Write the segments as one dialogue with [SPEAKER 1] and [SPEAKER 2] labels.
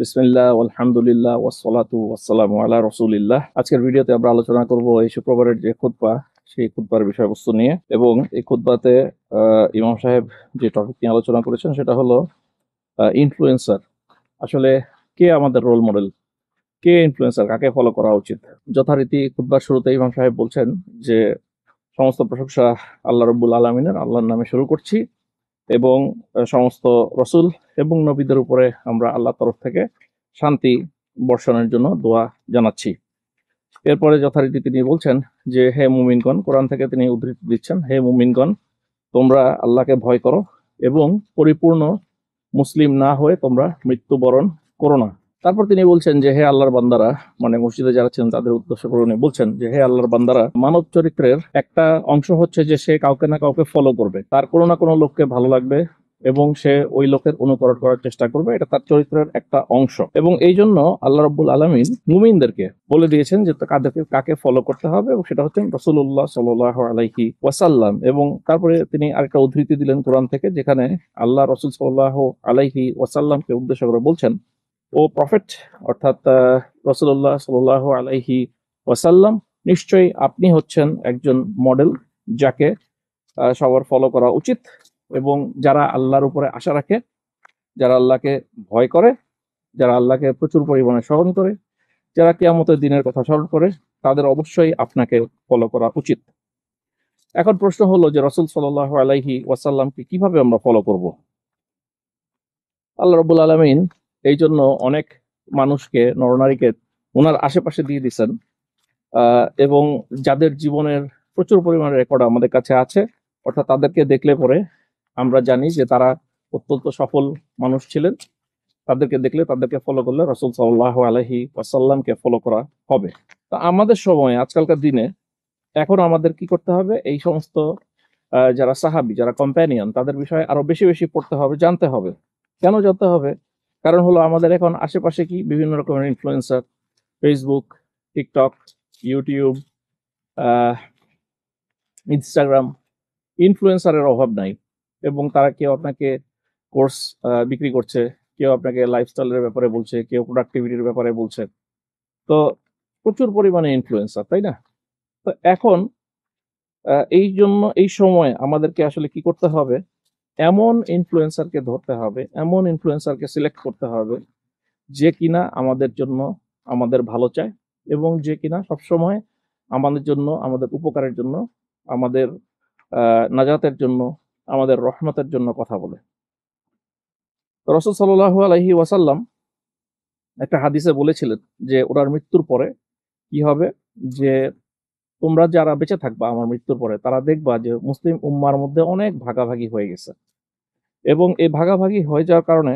[SPEAKER 1] বিসমিল্লাহ আলহামদুলিল্লাহ ওয়াসসালাতু ওয়াসসালামু আলা রাসূলিল্লাহ। আজকের ভিডিওতে আমরা আলোচনা করব এই শুক্রবারের যে খুতবা, সেই খুতবার বিষয়বস্তু নিয়ে। এবং এই খুতবাতে ইমাম সাহেব যে টপিক নিয়ে আলোচনা করেছেন সেটা হলো ইনফ্লুয়েন্সার। আসলে কে আমাদের রোল মডেল, কে ইনফ্লুয়েন্সার, কাকে ফলো করা উচিত। যথারীতি খুতবার শুরুতে ইমাম সাহেব বলছেন যে সমস্ত প্রশংসা আল্লাহ রাব্বুল আলামিনের, আল্লাহর নামে শুরু করছি এবং সমস্ত রসুল এবং নবীদের উপরে আমরা আল্লাহর তরফ থেকে শান্তি বর্ষণের জন্য দোয়া জানাচ্ছি। এরপরে যথারীতি তিনি বলছেন যে হে মুমিনগণ, কোরআন থেকে তিনি উদ্ধৃতি দিচ্ছেন, হে মুমিনগণ, তোমরা আল্লাহকে ভয় করো এবং পরিপূর্ণ মুসলিম না হয়ে তোমরা মৃত্যুবরণ করো না। তারপর তিনি বলছেন যে হে আল্লাহর বান্দারা, মানে মসজিদে যারা ছিলেন তাদের উদ্দেশ্য করে উনি বলছেন যে হে আল্লাহর বান্দারা, মানব চরিত্রের একটা অংশ হচ্ছে যে সে কাউকে না কাউকে ফলো করবে, তার কোনো না কোনো লোককে ভালো লাগবে এবং সে ওই লোকের অনুকরণ করার চেষ্টা করবে, এটা তার চরিত্রের একটা অংশ। এবং এই জন্য আল্লাহ রাব্বুল আলামিন মুমিনদেরকে বলে দিয়েছেন যে কাদেরকে কাকে ফলো করতে হবে, এবং সেটা হচ্ছে রাসূলুল্লাহ সাল্লাল্লাহু আলাইহি ওয়াসাল্লাম। এবং তারপরে তিনি আরেকটা উদ্ধৃতি দিলেন কোরআন থেকে, যেখানে আল্লাহ রাসূল সাল্লাল্লাহু আলাইহি ওয়াসাল্লামকে উদ্দেশ্য করে বলছেন, ও প্রফেট, অর্থাৎ রাসূলুল্লাহ সাল্লাল্লাহু আলাইহি ওয়াসাল্লাম, নিশ্চয়ই আপনি হচ্ছেন একজন মডেল যাকে সবার ফলো করা উচিত। এবং যারা আল্লাহর উপরে আশা রাখে, যারা আল্লাহকে ভয় করে, যারা আল্লাহকে প্রচুর পরিমাণে স্মরণ করে, যারা কিয়ামতের দিনের কথা স্মরণ করে, তাদের অবশ্যই আপনাকে ফলো করা উচিত। এখন প্রশ্ন হলো যে রাসূল সাল্লাল্লাহু আলাইহি ওয়াসাল্লামকে কিভাবে আমরা ফলো করব। আল্লাহ রাব্বুল আলামিন এই জন্য অনেক মানুষকে, নরনারীকে ওনার আশেপাশে দিয়ে দিচ্ছেন, এবং যাদের জীবনের প্রচুর পরিমাণে রেকর্ড আমাদের কাছে আছে, অর্থাৎ তাদেরকে দেখলে পরে আমরা জানি যে তারা অত্যন্ত সফল মানুষ ছিলেন। তাদেরকে দেখলে, তাদেরকে ফলো করলে রাসূল সাল্লাল্লাহু আলাইহি ওয়াসাল্লামকে ফলো করা হবে। তো আমাদের সময়, আজকালকার দিনে, এখন আমাদের কি করতে হবে, এই সমস্ত যারা সাহাবী, যারা কম্প্যানিয়ন, তাদের বিষয়ে আরো বেশি বেশি পড়তে হবে, জানতে হবে। কেন জানতে হবে? কারণ হলো আমাদের এখন আশেপাশে কি বিভিন্ন রকমের influencer, Facebook, TikTok, YouTube, Instagram, ইনফ্লুয়েন্সারের অভাব নাই। এবং তারা কেউ আপনাকে কোর্স বিক্রি করছে, কেউ আপনাকে লাইফস্টাইলের ব্যাপারে বলছে, কেউ প্রোডাক্টিভিটির ব্যাপারে বলছে। তো প্রচুর পরিমাণে ইনফ্লুয়েন্সার, তাই না? তো এখন এই জন্য এই সময় আমাদেরকে আসলে কি করতে হবে, এমন ইনফ্লুয়েন্সারকে ধরতে হবে, এমন ইনফ্লুয়েন্সারকে সিলেক্ট করতে হবে যে কিনা আমাদের জন্য, আমাদের ভালো চায়, এবং যে কিনা সবসময় আমাদের জন্য, আমাদের উপকারের জন্য, আমাদের নাজাতের জন্য, আমাদের রহমতের জন্য কথা বলে। রাসূল সাল্লাল্লাহু আলাইহি ওয়াসাল্লাম একটা হাদিসে বলেছিলেন যে ওনার মৃত্যুর পরে কি হবে, যে তোমরা যারা বেঁচে থাকবা আমার মৃত্যুর পরে, তারা দেখবা যে মুসলিম উম্মার মধ্যে অনেক ভাগাভাগি হয়ে গেছে, এবং এই ভাগাভাগি হয়ে যাওয়ার কারণে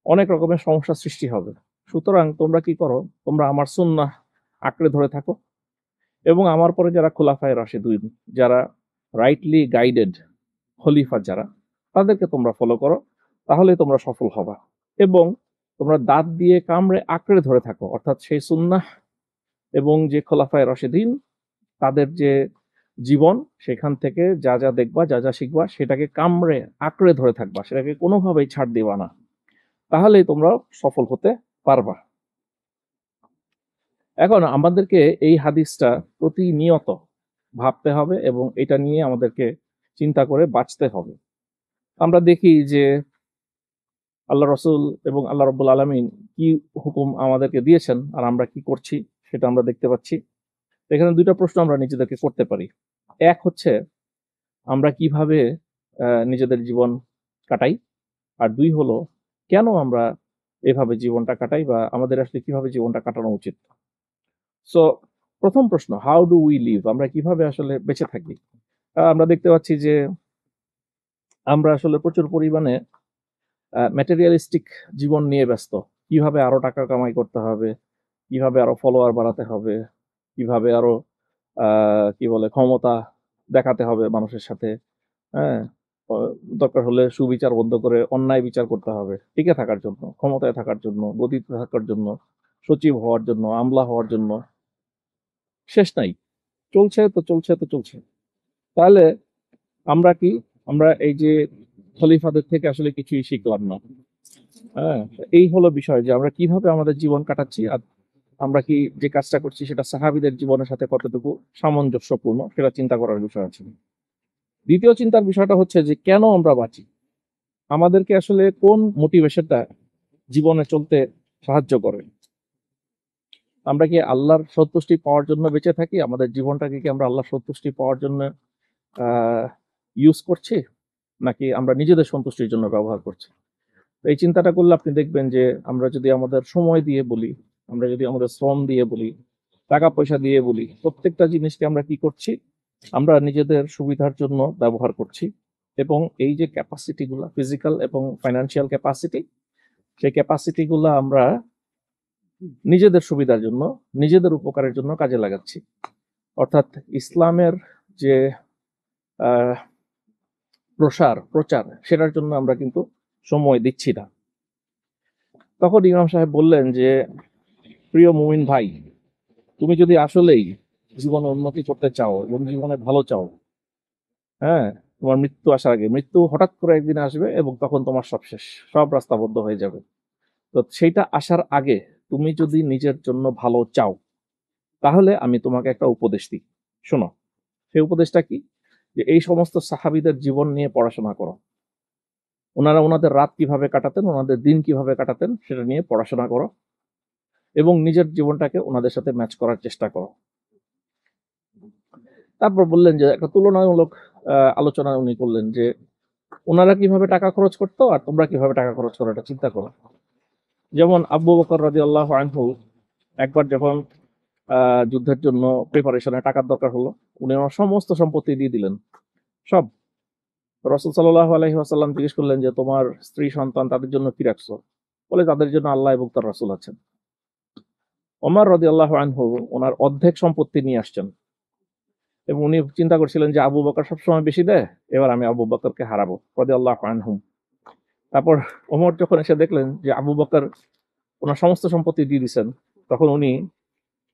[SPEAKER 1] অনেক রকমের সমস্যা সৃষ্টি হবে। সুতরাং তোমরা কি করো, তোমরা আমার সুন্নাহ আঁকড়ে ধরে থাকো, এবং আমার পরে যারা খুলাফায়ে রাশিদুন, যারা রাইটলি গাইডেড খলিফা, যারা, তাদেরকে তোমরা ফলো করো, তাহলে তোমরা সফল হবা। এবং তোমরা দাঁত দিয়ে কামড়ে আঁকড়ে ধরে থাকো, অর্থাৎ সেই সুন্নাহ এবং যে খোলাফায়ে রাশিদিন, তাদের যে জীবন, সেখান থেকে যা যা দেখবা, যা যা শিখবা, সেটাকে কামড়ে আঁকড়ে ধরে থাকবা, সেটাকে কোনোভাবেই ছাড় দিবা না, তাহলেই তোমরা সফল হতে পারবা। এখন আমাদেরকে এই হাদিসটা প্রতিনিয়ত ভাবতে হবে এবং এটা নিয়ে আমাদেরকে চিন্তা করে বাঁচতে হবে। আমরা দেখি যে আল্লাহ রসুল এবং আল্লাহ রব্বুল আলমিন কি হুকুম আমাদেরকে দিয়েছেন আর আমরা কি করছি সেটা আমরা দেখতে পাচ্ছি। এখানে দুইটা প্রশ্ন আমরা নিজেদেরকে করতে পারি। এক হচ্ছে আমরা কিভাবে নিজেদের জীবন কাটাই, আর দুই হলো কেন আমরা এভাবে জীবনটা কাটাই, বা আমাদের আসলে কিভাবে জীবনটা কাটানো উচিত। সো প্রথম প্রশ্ন, হাউ ডু উই লিভ, আমরা কিভাবে আসলে বেঁচে থাকি। আমরা দেখতে পাচ্ছি যে আমরা আসলে প্রচুর পরিমাণে ম্যাটেরিয়ালিস্টিক জীবন নিয়ে ব্যস্ত। কিভাবে আরো টাকা কামাই করতে হবে, কিভাবে আরো ফলোয়ার বাড়াতে হবে, কিভাবে আরো কি বলে ক্ষমতা দেখাতে হবে মানুষের সাথে। হ্যাঁ, দরকার হলে সুবিচার বন্ধ করে অন্যায় বিচার করতে হবে টিকে থাকার জন্য, ক্ষমতায় থাকার জন্য, গদিতে থাকার জন্য, সচিব হওয়ার জন্য, আমলা হওয়ার জন্য। শেষ নাই, চলছে তো চলছে তো চলছে। তাহলে আমরা কি, আমরা এই যে খলিফাদের থেকে আসলে কিছুই শিখলাম না। হ্যাঁ, এই হলো বিষয় যে আমরা কিভাবে আমাদের জীবন কাটাচ্ছি আর আমরা কি যে কাজটা করছি সেটা সাহাবীদের জীবনের সাথে কতটুকু সামঞ্জস্যপূর্ণ সেটা চিন্তা করার বিষয় আছে। দ্বিতীয় চিন্তার বিষয়টা হচ্ছে যে কেন আমরা বাঁচি, আমাদেরকে আসলে কোন মোটিভেশনটা জীবনে চলতে সাহায্য করে। আমরা কি আল্লাহর সন্তুষ্টি পাওয়ার জন্য বেঁচে থাকি, আমাদের জীবনটাকে কি আমরা আল্লাহর সন্তুষ্টি পাওয়ার জন্য ইউজ করছি, নাকি আমরা নিজেদের সন্তুষ্টির জন্য ব্যবহার করছি। তো এই চিন্তাটা করলে আপনি দেখবেন যে আমরা যদি আমাদের সময় দিয়ে বলি, আমরা যদি আমাদের শ্রম দিয়ে বলি, টাকা পয়সা দিয়ে বলি, প্রত্যেকটা জিনিসকে আমরা কি করছি, আমরা নিজেদের সুবিধার জন্য ব্যবহার করছি। এবং এই যে ক্যাপাসিটি গুলা, ফিজিক্যাল এবং ফাইন্যান্সিয়াল ক্যাপাসিটি, সেই ক্যাপাসিটি গুলা আমরা নিজেদের সুবিধার জন্য, নিজেদের উপকারের জন্য কাজে লাগাচ্ছি। অর্থাৎ ইসলামের যে আহ, প্রচার সেটার জন্য আমরা কিন্তু সময় দিচ্ছি না। তখন ইমাম সাহেব বললেন যে, প্রিয় মুমিন ভাই, তুমি যদি আসলেই জীবনে উন্নতি করতে চাও এবং জীবনে ভালো চাও, হ্যাঁ, তোমার মৃত্যু আসার আগে, মৃত্যু হঠাৎ করে একদিন আসবে এবং তখন তোমার সব শেষ, সব রাস্তা বন্ধ হয়ে যাবে। তো সেইটা আসার আগে তুমি যদি নিজের জন্য ভালো চাও, তাহলে আমি তোমাকে একটা উপদেশ দিই, শোনো। সেই উপদেশটা কি? যে এই সমস্ত সাহাবীদের জীবন নিয়ে পড়াশোনা করো। ওনারা ওনাদের রাত কিভাবে কাটাতেন, ওনাদের দিন কিভাবে কাটাতেন, সেটা নিয়ে পড়াশোনা করো এবং নিজের জীবনটাকে ওনাদের সাথে ম্যাচ করার চেষ্টা করো। তারপর বললেন যে একটা তুলনামূলক আলোচনা উনি করলেন যে ওনারা কিভাবে টাকা খরচ করতো আর তোমরা কিভাবে টাকা খরচ করো, এটা চিন্তা করো। যেমন আবু বকর রাদিয়াল্লাহু আনহু একবার যখন যুদ্ধের জন্য প্রিপারেশনে টাকার দরকার হলো, উনি ওনার সমস্ত সম্পত্তি দিয়ে দিলেন, সব। রাসূল সাল্লাল্লাহু আলাইহি ওয়াসাল্লাম জিজ্ঞেস করলেন যে তোমার স্ত্রী সন্তান তাদের জন্য কি রাখছো? বলে তাদের জন্য আল্লাহ এবং তার রাসূল আছেন। ওমর রাদিয়াল্লাহু আনহু ওনার অর্ধেক সম্পত্তি নিয়ে আসছেন এবং উনি চিন্তা করছিলেন যে আবু বকর সবসময় বেশি দেয়, এবার আমি আবু বকরকে হারাবো রাদিয়াল্লাহু আনহু। তারপর ওমর যখন এসে দেখলেন যে আবু বকর ওনার সমস্ত সম্পত্তি দিয়ে দিচ্ছেন, তখন উনি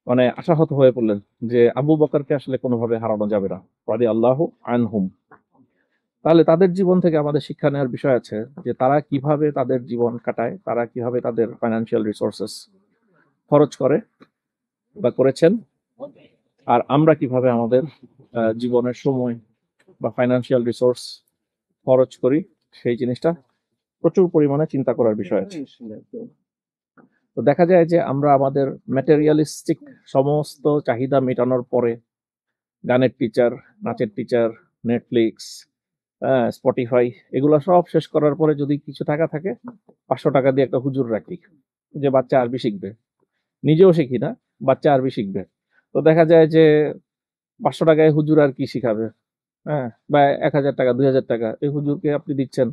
[SPEAKER 1] মানে আশাহত হয়ে পড়লেন যে আবু বকরকে আসলে কোনোভাবে হারানো যাবে না, রাদিয়াল্লাহু আনহুম। তাহলে তাদের জীবন থেকে আমাদের শিক্ষা নেওয়ার বিষয় আছে যে তারা কিভাবে তাদের জীবন কাটায়, তারা কিভাবে তাদের ফাইন্যান্সিয়াল রিসোর্সেস খরচ করে বা করেছেন, আর আমরা কিভাবে আমাদের জীবনের সময় বা ফাইন্যান্সিয়াল রিসোর্স খরচ করি, সেই জিনিসটা প্রচুর পরিমাণে চিন্তা করার বিষয় আছে। তো দেখা যায় যে আমরা আমাদের ম্যাটেরিয়ালিস্টিক সমস্ত চাহিদা মেটানোর পরে গানের টিচার, নাচের টিচার, নেটফ্লিক্স, স্পটিফাই, এগুলো সব শেষ করার পরে যদি কিছু টাকা থাকে, 500 টাকা দিয়ে একটা হুজুর রাখি যে বাচ্চা আরবি শিখবে। নিজেও শিখি না, বাচ্চা আরবি শিখবে। তো দেখা যায় যে 500 টাকায় হুজুর আর কি শিখাবে, হ্যাঁ, বা 1000 টাকা, 2000 টাকা এই হুজুরকে আপনি দিচ্ছেন,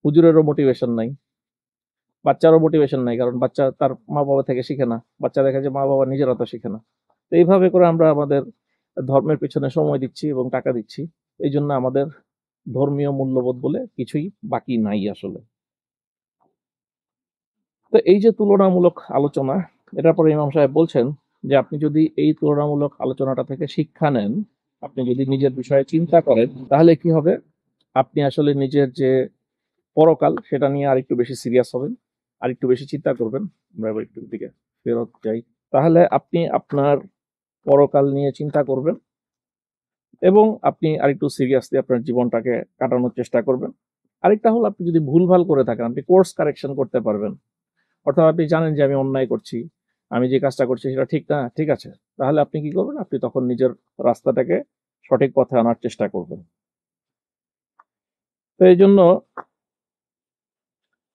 [SPEAKER 1] হুজুরেরও মোটিভেশন নাই, বাচ্চারও মোটিভেশন নাই, কারণ বাচ্চা তার মা বাবা থেকে শিখে না, বাচ্চা দেখা যায় মা বাবা নিজেরা তো শিখে না। তো এইভাবে করে আমরা আমাদের ধর্মের পেছনে সময় দিচ্ছি এবং টাকা দিচ্ছি, এই জন্য আমাদের ধর্মীয় মূল্যবোধ বলে কিছুই বাকি নাই আসলে। তো এই যে তুলনামূলক আলোচনা, এটার পরে ইমাম সাহেব বলছেন যে আপনি যদি এই তুলনামূলক আলোচনাটা থেকে শিক্ষা নেন, আপনি যদি নিজের বিষয়ে চিন্তা করেন, তাহলে কি হবে, আপনি আসলে নিজের যে পরকাল সেটা নিয়ে আরেকটু বেশি সিরিয়াস হবেন, আরেকটু বেশি চিন্তা করবেন। আমরা এবার একটু দিকে ফেরত যাই। তাহলে আপনি আপনার পরকাল নিয়ে চিন্তা করবেন এবং আপনি আরেকটু সিরিয়াসলি আপনার জীবনটাকে কাটানোর চেষ্টা করবেন। আরেকটা হলো, আপনি যদি ভুলভাল করে থাকেন, আপনি কোর্স কারেকশন করতে পারবেন। অর্থাৎ আপনি জানেন যে আমি অন্যায় করছি, আমি যে কাজটা করছি সেটা ঠিক না, ঠিক আছে, তাহলে আপনি কি করবেন, আপনি তখন নিজের রাস্তাটাকে সঠিক পথে আনার চেষ্টা করবেন। তো এই জন্য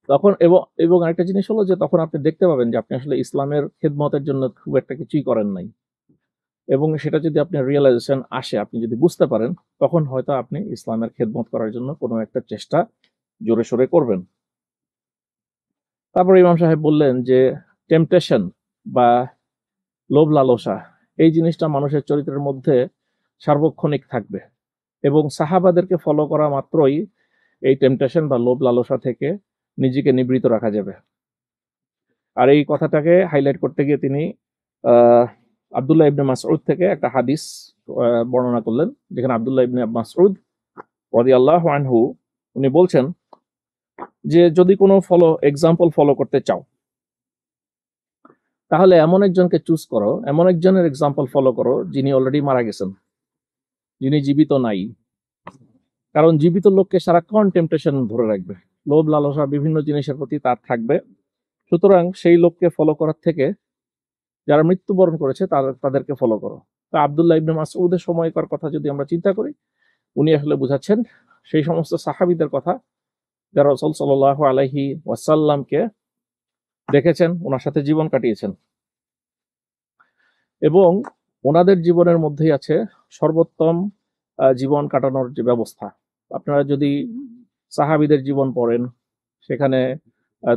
[SPEAKER 1] তখন এবং এবং আরেকটা জিনিস হলো যে তখন আপনি দেখতে পাবেন যে আপনি আসলে ইসলামের খেদমতের জন্য খুব একটা কিছুই করেন নাই, এবং সেটা যদি আপনার রিয়েলাইজেশন আসে, আপনি যদি বুঝতে পারেন, তখন হয়তো আপনি ইসলামের খেদমত করার জন্য কোনো একটা চেষ্টা জোরে সোরে করবেন। তারপর ইমাম সাহেব বললেন যে টেম্পটেশন বা লোভ লালসা, এই জিনিসটা মানুষের চরিত্রের মধ্যে সার্বক্ষণিক থাকবে এবং সাহাবাদেরকে ফলো করা মাত্রই এই টেম্পটেশন বা লোভ লালসা থেকে নিজেকে নিবৃত রাখা যাবে। আর এই কথাটাকে হাইলাইট করতে গিয়ে তিনি আহ আব্দুল্লাহ ইবনে মাসউদ থেকে একটা হাদিস বর্ণনা করলেন, যেখানে আব্দুল্লাহ ইবনে মাসউদ রাদিয়াল্লাহু আনহু উনি বলছেন যে যদি কোনো এক্সাম্পল ফলো করতে চাও, তাহলে এমন একজনকে চুজ করো, এমন একজনের এক্সাম্পল ফলো করো যিনি অলরেডি মারা গেছেন, যিনি জীবিত নাই। কারণ জীবিত লোককে সারাক্ষণ টেম্পটেশন ধরে রাখবে, লোভ লালসা বিভিন্ন জিনিসের প্রতি তার থাকবে। সুতরাং সেই লোককে ফলো করার থেকে যারা মৃত্যুবরণ করেছে তাদেরকে ফলো করো। তা আব্দুল্লাহ ইবনে মাসউদের সময়কার কথা যদি আমরা চিন্তা করি, উনি আসলে বুঝাচ্ছেন সেই সমস্ত সাহাবীদের কথা যারা রাসূল সাল্লাল্লাহু আলাইহি ওয়াসাল্লামকে দেখেছেন, ওনার সাথে জীবন কাটিয়েছেন, এবং ওনাদের জীবনের মধ্যেই আছে সর্বোত্তম জীবন কাটানোর যে ব্যবস্থা। আপনারা যদি সাহাবীদের জীবন পড়েন, সেখানে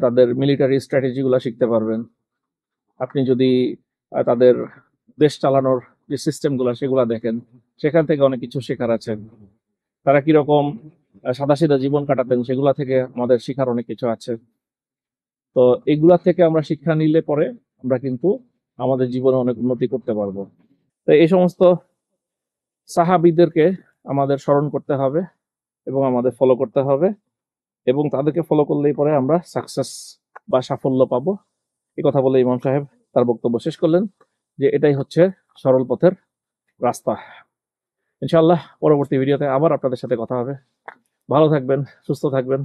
[SPEAKER 1] তাদের মিলিটারি স্ট্র্যাটেজিগুলো শিখতে পারবেন। আপনি যদি তাদের দেশ চালানোর যে সিস্টেমগুলো সেগুলো দেখেন, সেখান থেকে অনেক কিছু শেখার আছে। তারা কিরকম সাদাসিধা জীবন কাটাতেন, সেগুলা থেকে আমাদের শিখার অনেক কিছু আছে। তো এগুলা থেকে আমরা শিক্ষা নিলে পরে আমরা কিন্তু আমাদের জীবনে অনেক উন্নতি করতে পারবো। তো এই সমস্ত সাহাবীদেরকে আমাদের স্মরণ করতে হবে এবং আমাদের ফলো করতে হবে, এবং তাদেরকে ফলো করলেই পরে আমরা সাকসেস বা সাফল্য পাবো। এই কথা বলে ইমাম সাহেব তার বক্তব্য শেষ করলেন যে এটাই হচ্ছে সরল পথের রাস্তা। ইনশাআল্লাহ পরবর্তী ভিডিওতে আবার আপনাদের সাথে কথা হবে। ভালো থাকবেন, সুস্থ থাকবেন।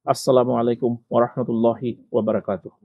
[SPEAKER 1] আসসালামু আলাইকুম ওয়া রাহমাতুল্লাহি ওয়া বারাকাতুহু।